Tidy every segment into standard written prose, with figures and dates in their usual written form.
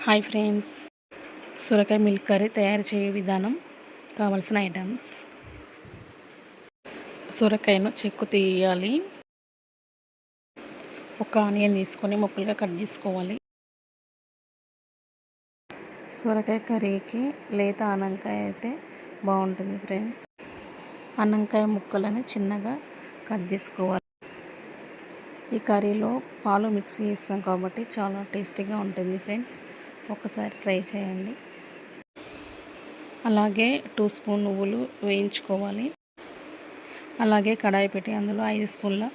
Hi friends, సొరకాయ milk curry తయారు చేయే విధానం. కావాల్సిన ఐటమ్స్: సొరకాయను చెక్కు తీయాలి. ఒక ఆనియన్ తీసుకొని ముక్కలుగా కట్ చేసుకోవాలి. సొరకాయ కర్రీకి లేత అన్నంకాయ అయితే బాగుంటుంది ఫ్రెండ్స్. అన్నంకాయ ముక్కలను చిన్నగా కట్ చేసుకోవాలి. ఈ కర్రీలో పాలు మిక్స్ చేస్తాం కాబట్టి చాలా టేస్టీగా ఉంటుంది ఫ్రెండ్స్. ఒకసారి ట్రై చేయండి. అలాగే 2 స్పూన్ నువ్వులు వేయించుకోవాలి. అలాగే కడాయి పెట్టి అందులో 5 స్పూన్ల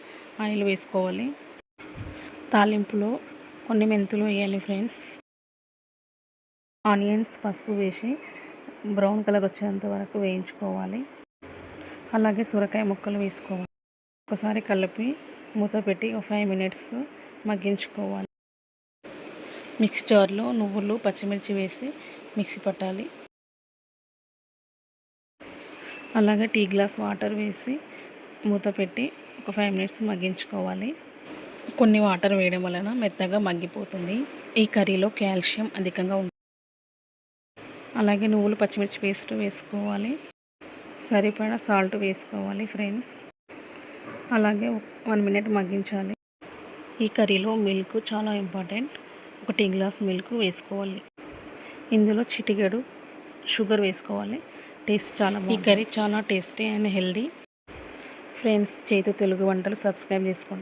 ఆయిల్ వేసుకోవాలి. తాలింపులో కొన్ని మెంతులు వేయాలి ఫ్రెండ్స్. ఆనియన్స్, పసుపు వేసి బ్రౌన్ కలర్ వచ్చేంత వరకు వేయించుకోవాలి. అలాగే సొరకాయ ముక్కలు వేసుకోవాలి. ఒకసారి కలిపి మూత పెట్టి 5 మినిట్స్ మగ్గించుకోవాలి. మిక్సీ జార్లో నువ్వులు, పచ్చిమిర్చి వేసి మిక్సీ పట్టాలి. అలాగే టీ గ్లాస్ వాటర్ వేసి మూత పెట్టి ఒక 5 మినిట్స్ మగ్గించుకోవాలి. కొన్ని వాటర్ వేయడం వలన మెత్తగా మగ్గిపోతుంది. ఈ కర్రీలో కాల్షియం అధికంగా ఉంటుంది. అలాగే నువ్వులు, పచ్చిమిర్చి పేస్ట్ వేసుకోవాలి. సరిపడా సాల్ట్ వేసుకోవాలి ఫ్రెండ్స్. అలాగే 1 మినిట్ మగ్గించాలి. ఈ కర్రీలో మిల్క్ చాలా ఇంపార్టెంట్. ఒక టీ గ్లాస్ మిల్క్ వేసుకోవాలి. ఇందులో చిటికెడు షుగర్ వేసుకోవాలి. టేస్ట్ చాలా బాగుంటుంది. ఈ కర్రీ చాలా టేస్టీ అండ్ హెల్దీ ఫ్రెండ్స్. చేతు తెలుగు వంటలు సబ్స్క్రైబ్ చేసుకోండి.